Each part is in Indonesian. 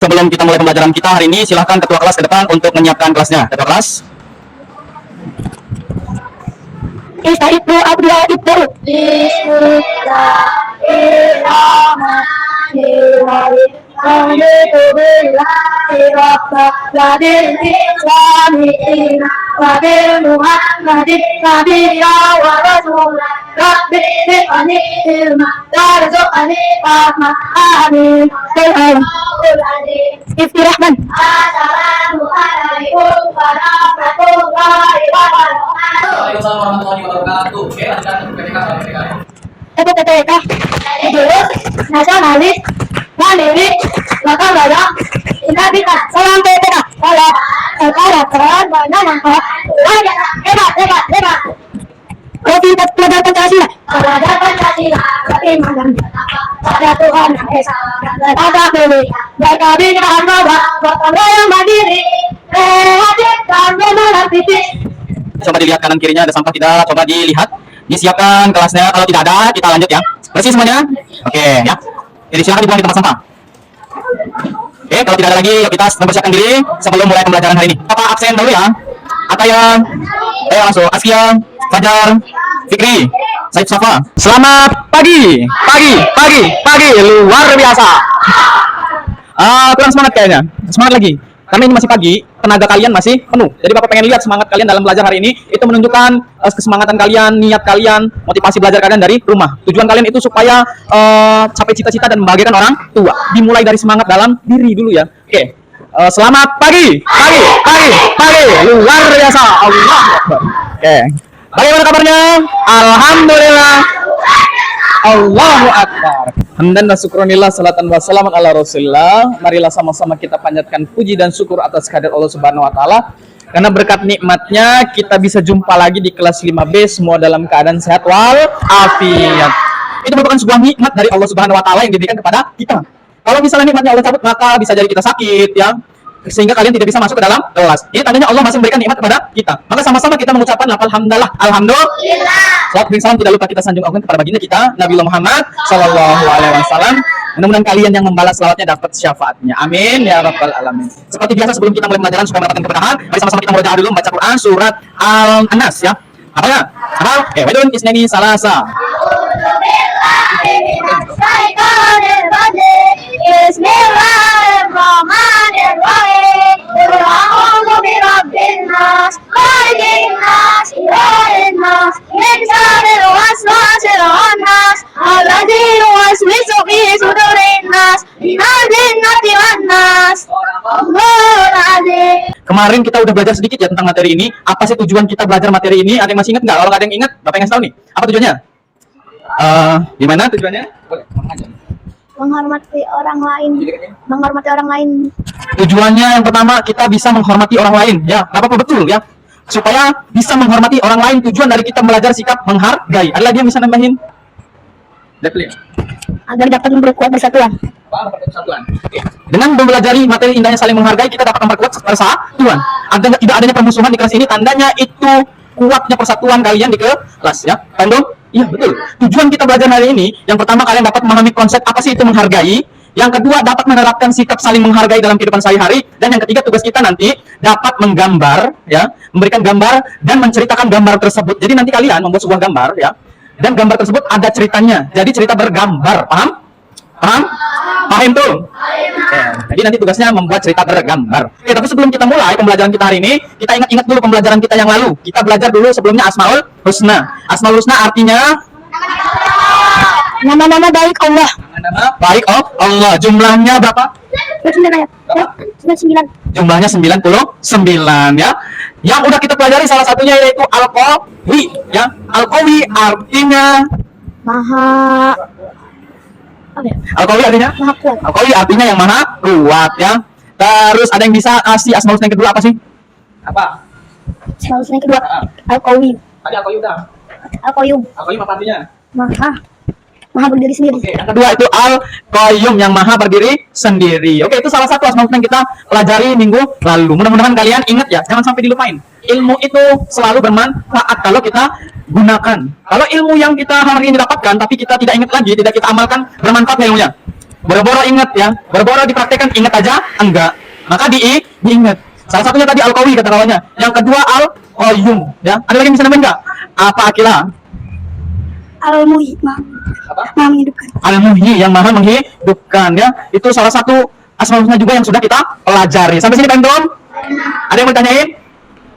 sebelum kita mulai pembelajaran kita hari ini, silahkan ketua kelas ke depan untuk menyiapkan kelasnya. Ketua kelas. Istaibu abdullah itu. Bismillahirrahmanirrahim. Alhamdulillahi rabbil alamin. Wa bi Muhammadin nabiyyan wa rasulan. Rabbi zidni ilma warzuqni fahma. Amin. Bismillahirrahmanirrahim. Assalamualaikum warahmatullahi wabarakatuh. Waalaikumsalam warahmatullahi wabarakatuh. Oke, lanjutkan PPK. PPK Jurus Nasionalis Mandiri Bakal Banyak Inabita Salam PPK Salam Karakteran Banyak Mangkok Hebat Cinta pada Pancasila pada Pancasila beriman dan pada Tuhan Yang Esa dan pada Dewi berkabin dengan bahwa Bangsa yang mandiri kreatif dan memenuhi titik. Coba dilihat kanan kirinya ada sampah tidak? Coba dilihat. Disiapkan kelasnya. Kalau tidak ada, kita lanjut ya. Bersih semuanya? Oke ya. Jadi silakan dibuang di tempat sampah. Oke, kalau tidak ada lagi, yuk kita mempersiapkan diri sebelum mulai pembelajaran hari ini. Apa absen dulu ya? Ataya, ayo langsung. Askia, Fajar, Fikri, Said Safa. Selamat pagi, pagi, luar biasa. Kurang semangat kayaknya. Semangat lagi. Karena ini masih pagi, tenaga kalian masih penuh. Jadi Bapak pengen lihat semangat kalian dalam belajar hari ini. Itu menunjukkan kesemangatan kalian, niat kalian, motivasi belajar kalian dari rumah. Tujuan kalian itu supaya capai cita-cita dan membahagiakan orang tua. Dimulai dari semangat dalam diri dulu ya. Oke. Selamat pagi, luar biasa. Allah Akbar. Oke. Bagaimana kabarnya? Alhamdulillah. Allahu Akbar. Hamdan wa syukronillah, salatan wa salaman ala rasulillah. Marilah sama-sama kita panjatkan puji dan syukur atas kehadirat Allah Subhanahu wa taala. Karena berkat nikmatnya kita bisa jumpa lagi di kelas 5B semua dalam keadaan sehat wal afiat. Itu merupakan sebuah nikmat dari Allah Subhanahu wa taala yang diberikan kepada kita. Kalau misalnya nikmatnya Allah cabut, maka bisa jadi kita sakit ya. Sehingga kalian tidak bisa masuk ke dalam kelas. Ini tandanya Allah masih memberikan nikmat kepada kita. Maka sama-sama kita mengucapkan alhamdulillah, alhamdulillah. Salam salam tidak lupa kita sanjung agung kepada baginda kita Nabi Muhammad sallallahu alaihi wasallam. Mudah-mudahan kalian yang membalas selawatnya dapat syafaatnya. Amin ya rabbal alamin. Seperti biasa sebelum kita mulai pembelajaran supaya mendapatkan keberkahan, mari sama-sama kita mulai dulu membaca Quran surat Al-Anas ya. Apa ya? Apa? Waidun isnani salasa. Bismillahirrahmanirrahim. A'udzu birabbin nas, malikin nas, ilahin nas, min syarril waswasil khannas, alladzi yuwaswisu fi sudurin nas, minal jinnati wan nas. Allahul azim. Kemarin kita udah belajar sedikit ya tentang materi ini. Apa sih tujuan kita belajar materi ini? Ada yang masih ingat nggak? Kalau nggak ada yang ingat, Bapak yang ngasih tahu nih. Apa tujuannya? Gimana tujuannya? Boleh, Menghormati orang lain. Menghormati orang lain. Tujuannya yang pertama kita bisa menghormati orang lain ya. Nggak apa-apa betul ya. Supaya bisa menghormati orang lain, tujuan dari kita belajar sikap menghargai. Ada lagi yang bisa nambahin? Agar dapat memperkuat persatuan. Dengan mempelajari materi indahnya saling menghargai, kita dapat memperkuat persatuan. Agar tidak adanya permusuhan di kelas ini, tandanya itu kuatnya persatuan kalian di kelas ya. Paham dong? Iya betul. Tujuan kita belajar hari ini, yang pertama kalian dapat memahami konsep apa sih itu menghargai. Yang kedua dapat menerapkan sikap saling menghargai dalam kehidupan sehari-hari. Dan yang ketiga tugas kita nanti dapat menggambar ya, memberikan gambar dan menceritakan gambar tersebut. Jadi nanti kalian membuat sebuah gambar ya, dan gambar tersebut ada ceritanya. Jadi cerita bergambar, paham? Paham tuh? Jadi nanti tugasnya membuat cerita bergambar. Oke, tapi sebelum kita mulai pembelajaran kita hari ini, kita ingat-ingat dulu pembelajaran kita yang lalu. Kita belajar dulu sebelumnya Asmaul Husna. Asmaul Husna artinya Nama-nama baik Allah. nama-nama baik Allah. Jumlahnya berapa? 99. Jumlahnya 99 ya. Yang udah kita pelajari salah satunya yaitu Al-Qawi ya. Al-Qawi artinya Maha Al-Qawi artinya? Maha kuat. Al-Qawi artinya yang maha kuat ya. Terus ada yang bisa kasih Asmaul Husna yang kedua apa sih? Apa? Asmaul Husna yang kedua Al-Qawi. Tadi Al-Qawi udah. Al-Qayyum. Al-Qawi apa artinya? Maha berdiri sendiri. Oke, yang kedua itu Al-Qayyum yang maha berdiri sendiri. Oke, itu salah satu Asmaul Husna yang kita pelajari minggu lalu. Mudah-mudahan kalian ingat ya, jangan sampai dilupain. Ilmu itu selalu bermanfaat kalau kita gunakan. Kalau ilmu yang kita hari ini dapatkan tapi kita tidak ingat lagi, tidak kita amalkan, bermanfaat nggak ilmunya? Boro-boro ingat ya. Boro-boro dipraktekkan ingat aja enggak. Maka diingat. Salah satunya tadi al-qawi kata kawannya. Yang kedua al-qayyum ya. Ada lagi yang bisa nambahin enggak? Apa Akila? Al-Muhyi, Apa? Maha menghidupkan. Al-Muhyi yang maha menghidupkan ya. Itu salah satu asmaul husna juga yang sudah kita pelajari. Sampai sini paham belum? Ada yang mau ditanyain?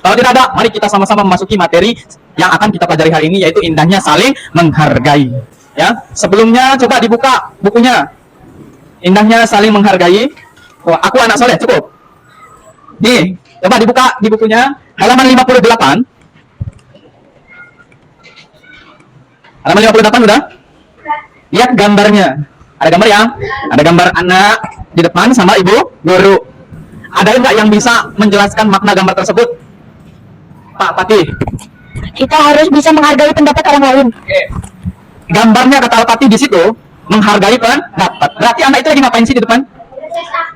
Kalau tidak ada, mari kita sama-sama memasuki materi yang akan kita pelajari hari ini, yaitu indahnya saling menghargai. Ya, sebelumnya coba dibuka bukunya. Indahnya saling menghargai. Oh, aku anak soleh, cukup. Nih, coba dibuka di bukunya halaman 58. Halaman 58 udah? Lihat gambarnya. Ada gambar ya? Ada gambar anak di depan sama ibu guru. Ada nggak yang bisa menjelaskan makna gambar tersebut? Pak Patih. Kita harus bisa menghargai pendapat orang lain. Oke. Gambarnya kata Al Patih di situ menghargai pendapat. Berarti anak itu lagi ngapain sih di depan?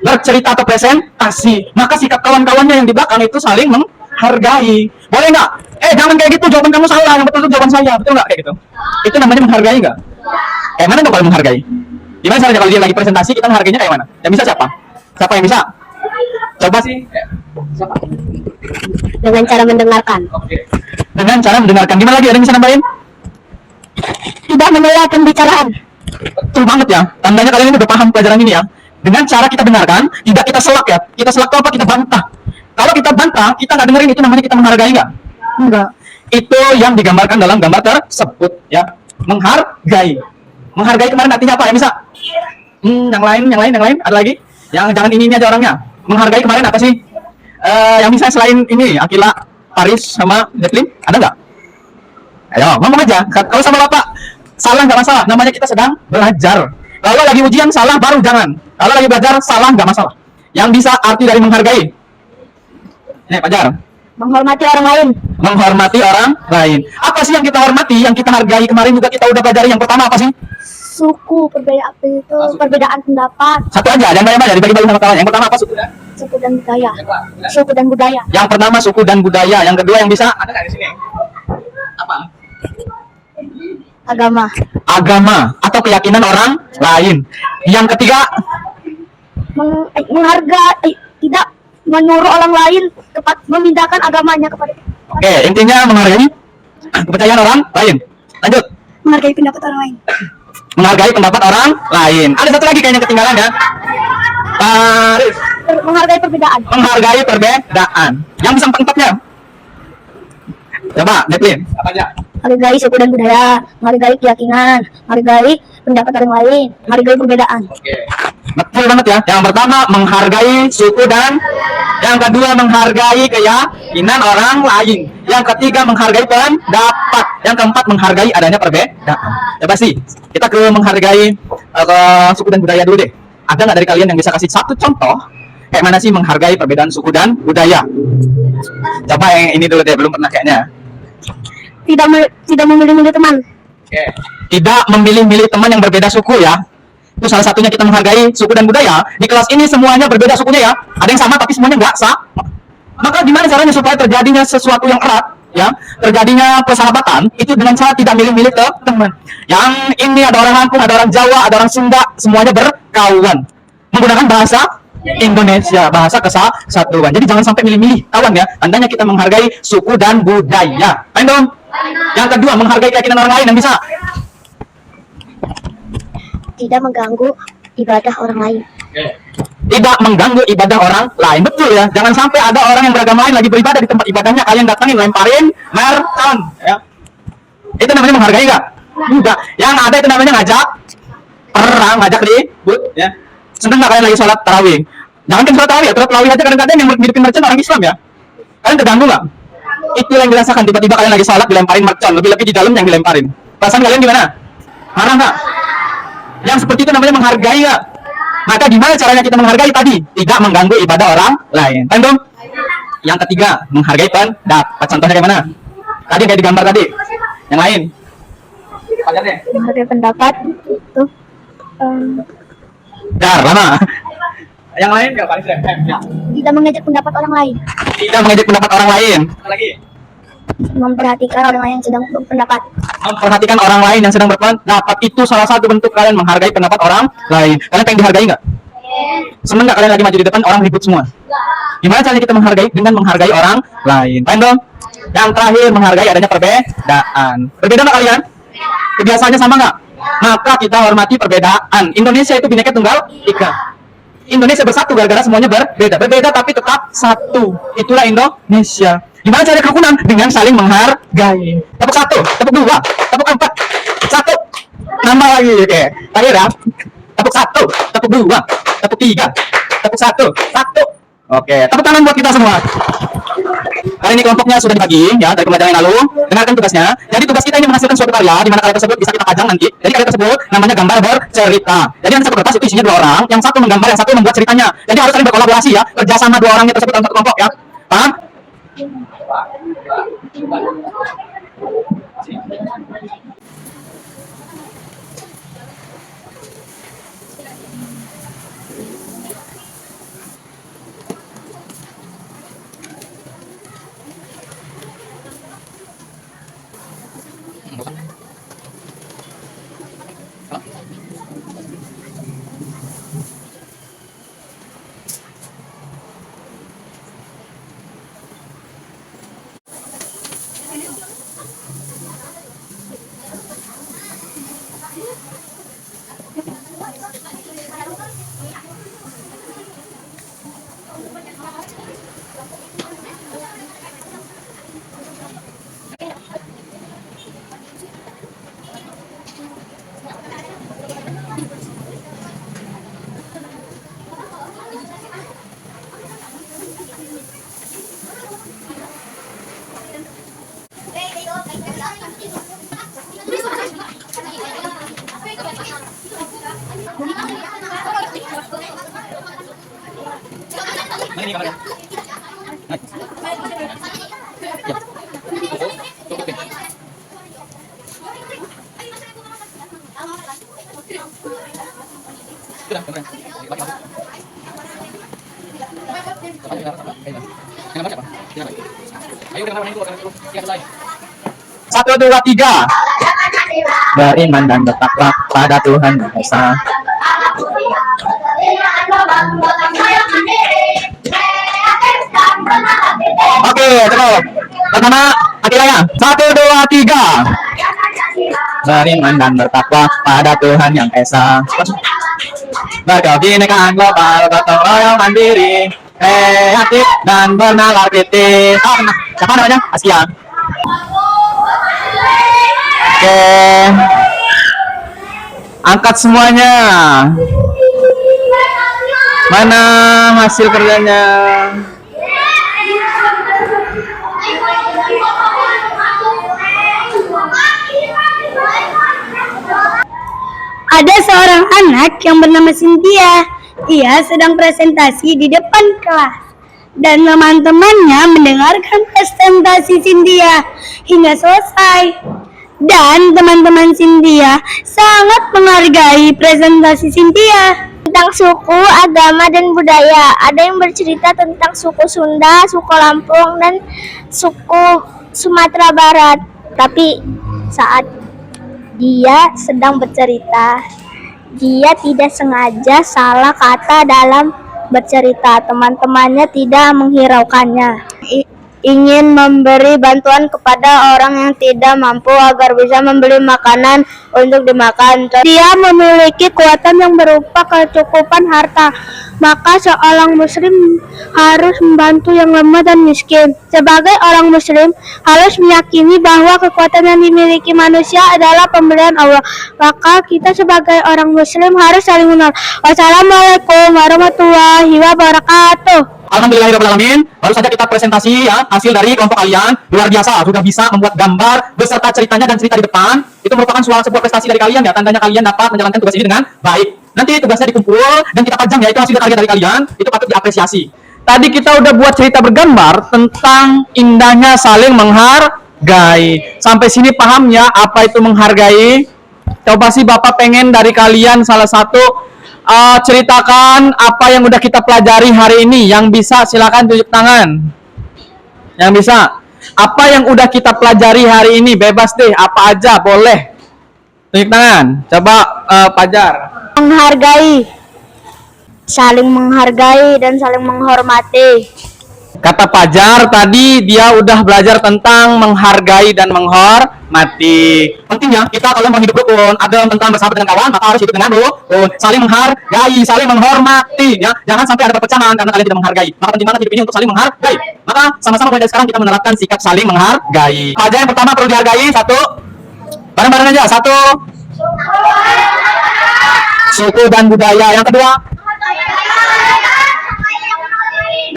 Bercerita atau presentasi. Maka sikap kawan-kawannya yang di belakang itu saling menghargai. Boleh nggak? Jangan kayak gitu, jawaban kamu salah, yang betul itu jawaban saya. Betul nggak kayak gitu? Itu namanya menghargai nggak? Kayak mana dong kalau menghargai? Gimana caranya kalau dia lagi presentasi, kita menghargainya kayak mana? Yang bisa siapa? Siapa yang bisa? Coba sih. Siapa? Dengan cara mendengarkan. Oke. Dengan cara mendengarkan. Gimana lagi? Ada yang bisa nambahin? Tidak menolak pembicaraan. Betul banget ya. Tandanya kalian ini udah paham pelajaran ini ya. Dengan cara kita dengarkan, tidak kita selak ya. Kita selak itu apa? Kita bantah. Kalau kita bantah, kita nggak dengerin, itu namanya kita menghargai nggak? Enggak. Itu yang digambarkan dalam gambar tersebut ya. Menghargai. Menghargai kemarin artinya apa? Yang bisa? Yang lain. Ada lagi? Yang jangan ini aja orangnya. Menghargai kemarin apa sih? Yang bisa selain ini, Akila, Paris, sama Detlin, ada nggak? Ayo, ngomong aja. Kalau sama Bapak, salah nggak masalah. Namanya kita sedang belajar. Kalau lagi ujian salah, baru jangan. Kalau lagi belajar, salah nggak masalah. Yang bisa arti dari menghargai. Nih, Pajar. Menghormati orang lain. Menghormati orang lain. Apa sih yang kita hormati, yang kita hargai? Kemarin juga kita udah pelajari. Yang pertama apa sih? Suku, perbedaan pendapat. Satu aja, jangan banyak-banyak, dibagi-bagi sama kawan. Yang pertama apa? Suku dan budaya. Suku dan budaya. Yang pertama suku dan budaya. Yang kedua yang bisa ada nggak di sini? Apa? Agama. Agama atau keyakinan orang lain. Yang ketiga Menghargai, tidak menyuruh orang lain memindahkan agamanya kepada kita. Oke, intinya menghargai kepercayaan orang lain. Lanjut. Menghargai pendapat orang lain. Menghargai pendapat orang lain. Ada satu lagi kayaknya ketinggalan ya. Paris. Menghargai perbedaan. Menghargai perbedaan. Yang bisa empat-empatnya. Coba, Detlin. Apa aja? Menghargai suku dan budaya, menghargai keyakinan, menghargai pendapat orang lain, menghargai perbedaan. Oke. Betul banget ya. Yang pertama menghargai suku dan yang kedua menghargai keyakinan orang lain. Yang ketiga menghargai pendapat. Yang keempat menghargai adanya perbedaan. Coba sih kita ke menghargai suku dan budaya dulu deh. Ada nggak dari kalian yang bisa kasih satu contoh kayak mana sih menghargai perbedaan suku dan budaya? Coba yang ini dulu deh, belum pernah kayaknya. Tidak memilih-milih teman. Oke. Tidak memilih-milih teman yang berbeda suku ya. Itu salah satunya kita menghargai suku dan budaya. Di kelas ini semuanya berbeda sukunya ya. Ada yang sama tapi semuanya nggak sama. Maka gimana caranya supaya terjadinya sesuatu yang erat, ya, terjadinya persahabatan itu dengan cara tidak milih-milih ke teman. Yang ini ada orang Lampung, ada orang Jawa, ada orang Sunda, semuanya berkawan menggunakan bahasa Indonesia, bahasa kesatuan. Jadi jangan sampai milih-milih kawan ya. Tandanya kita menghargai suku dan budaya. Ayo dong. Yang kedua menghargai keyakinan orang lain yang bisa. Tidak mengganggu ibadah orang lain. Tidak mengganggu ibadah orang lain. Betul ya. Jangan sampai ada orang yang beragama lain lagi beribadah di tempat ibadahnya, kalian datangin lemparin mercon ya. Itu namanya menghargai nggak? Enggak. Yang ada itu namanya ngajak perang, ngajak ribut ya. Seneng nggak kalian lagi sholat tarawih? Jangan kan sholat tarawih ya, sholat tarawih aja kadang-kadang yang ngidupin mercon orang Islam ya. Kalian terganggu nggak? Itu yang dirasakan tiba-tiba kalian lagi sholat dilemparin mercon, lebih-lebih di dalam yang dilemparin. Perasaan kalian gimana? Marah nggak? Yang seperti itu namanya menghargai nggak? Maka gimana caranya kita menghargai tadi? Tidak mengganggu ibadah orang lain. Paham dong? Yang ketiga, menghargai pendapat. Contohnya kayak mana? Tadi kayak digambar tadi. Yang lain? Menghargai pendapat itu Dar, lama. Yang lain nggak paling ya. tidak mengejek pendapat orang lain. Tidak mengejek pendapat orang lain. Apa lagi? memperhatikan orang lain yang sedang berpendapat. Memperhatikan orang lain yang sedang berpendapat itu salah satu bentuk kalian menghargai pendapat orang lain. Kalian pengen dihargai nggak? Seneng nggak kalian lagi maju di depan orang ribut semua? Gimana caranya kita menghargai? Dengan menghargai orang lain. Paham dong? Yang terakhir, menghargai adanya perbedaan. Berbeda nggak kalian? Kebiasaannya sama nggak? Maka kita hormati perbedaan. Indonesia itu Bhinneka Tunggal Ika. Indonesia bersatu gara-gara semuanya berbeda. Berbeda tapi tetap satu. Itulah Indonesia. Gimana cara kerukunan? Dengan saling menghargai. Tepuk satu, tepuk dua, tepuk empat, satu. Nambah lagi, oke. Terakhir ya. Tepuk satu, tepuk dua, tepuk tiga, tepuk satu, satu. Oke, tepuk tangan buat kita semua. Kali ini kelompoknya sudah dibagi ya dari pembelajaran yang lalu. Dengarkan tugasnya. Jadi tugas kita ini menghasilkan suatu karya di mana karya tersebut bisa kita pajang nanti. Jadi karya tersebut namanya gambar bercerita. Jadi yang satu kertas itu isinya 2 orang, yang satu menggambar, yang satu membuat ceritanya. Jadi harus saling berkolaborasi ya, kerjasama 2 orangnya tersebut dalam satu kelompok ya. Paham? Ini kamarnya. Satu, dua, tiga. Beriman dan bertakwa pada Tuhan Yang Esa. Oke, cukup. Pertama, Akilaya. 1, 2, 3. Beriman dan bertakwa pada Tuhan Yang Esa. Berkebinekaan global, gotong royong mandiri, kreatif dan bernalar kritis. Oh, siapa namanya? Askia. Oke. Angkat semuanya. Mana hasil kerjanya? Ada seorang anak yang bernama Cynthia. Ia sedang presentasi di depan kelas. Dan teman-temannya mendengarkan presentasi Cynthia hingga selesai. Dan teman-teman Cynthia sangat menghargai presentasi Cynthia. Tentang suku, agama, dan budaya. Ada yang bercerita tentang suku Sunda, suku Lampung, dan suku Sumatera Barat. Tapi saat dia sedang bercerita, dia tidak sengaja salah kata dalam bercerita. Teman-temannya tidak menghiraukannya. Ingin memberi bantuan kepada orang yang tidak mampu agar bisa membeli makanan untuk dimakan. Dia memiliki kekuatan yang berupa kecukupan harta. Maka seorang muslim harus membantu yang lemah dan miskin. Sebagai orang muslim harus meyakini bahwa kekuatan yang dimiliki manusia adalah pemberian Allah. Maka kita sebagai orang muslim harus saling mengenal. Wassalamualaikum warahmatullahi wabarakatuh. Alhamdulillahirrahmanirrahim. Baru saja kita presentasi ya hasil dari kelompok kalian. Luar biasa, sudah bisa membuat gambar beserta ceritanya dan cerita di depan. Itu merupakan sebuah prestasi dari kalian ya. Tandanya kalian dapat menjalankan tugas ini dengan baik. Nanti tugasnya dikumpul dan kita pajang ya. Itu hasil karya dari kalian. Itu patut diapresiasi. Tadi kita udah buat cerita bergambar tentang indahnya saling menghargai. Sampai sini paham ya apa itu menghargai? Coba sih Bapak pengen dari kalian salah satu ceritakan apa yang udah kita pelajari hari ini. Yang bisa silakan tunjuk tangan. Yang bisa. Apa yang udah kita pelajari hari ini? Bebas deh, apa aja boleh. Tunjuk tangan. Coba Fajar. Menghargai, saling menghargai dan saling menghormati. Kata Fajar tadi dia udah belajar tentang menghargai dan menghormati. Pentingnya kita kalau mau hidup rukun, ada tentang bersahabat dengan kawan, maka harus hidup dengan rukun, saling menghargai, saling menghormati. Ya, jangan sampai ada perpecahan karena kalian tidak menghargai. Maka penting banget hidup ini untuk saling menghargai. Maka sama-sama mulai dari sekarang kita menerapkan sikap saling menghargai. Fajar yang pertama perlu dihargai. Satu, bareng-bareng aja. Satu, suku dan budaya. Yang kedua,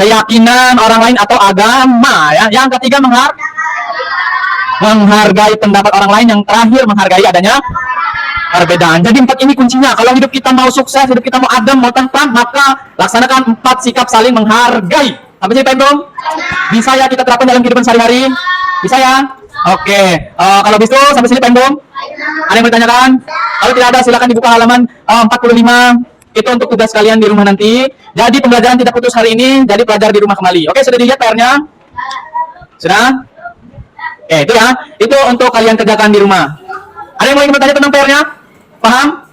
keyakinan orang lain atau agama, ya. Yang ketiga, menghargai pendapat orang lain. Yang terakhir, menghargai adanya perbedaan. Jadi 4 ini kuncinya. Kalau hidup kita mau sukses, hidup kita mau adem, mau tentram, maka laksanakan 4 sikap saling menghargai. Sampai sini belum? Bisa ya kita terapkan dalam kehidupan sehari-hari? Bisa ya? Oke. Kalau bisa sampai sini belum? Ada yang bertanyakan? Kalau tidak ada, silakan dibuka halaman 45. Itu untuk tugas kalian di rumah nanti. Jadi pembelajaran tidak putus hari ini, jadi pelajar di rumah kembali. Oke, sudah dilihat PR-nya? Sudah? Oke, itu ya. Itu untuk kalian kerjakan di rumah. Ada yang mau ingin bertanya tentang PR-nya? Paham?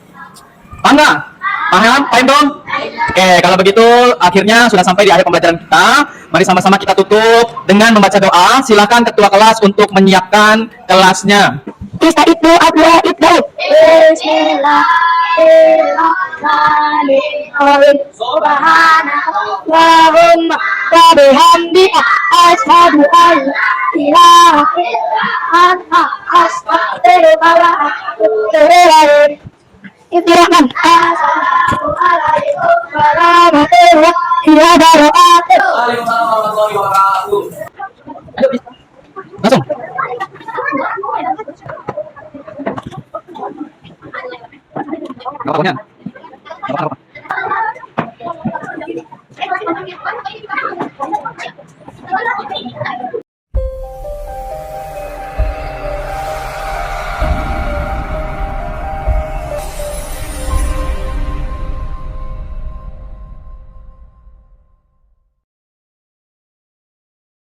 Paham nggak? Paham? Paham dong? Oke, kalau begitu akhirnya sudah sampai di akhir pembelajaran kita. Mari sama-sama kita tutup dengan membaca doa. Silakan ketua kelas untuk menyiapkan kelasnya. Kita itu adalah itu. Bismillahirrahmanirrahim. Subhanallahumma wa bihamdika asyhadu an la ilaha illa anta astaghfiruka wa atubu ilaik. Assalamualaikum warahmatullahi wabarakatuh. Langsung. Gak apa-apa.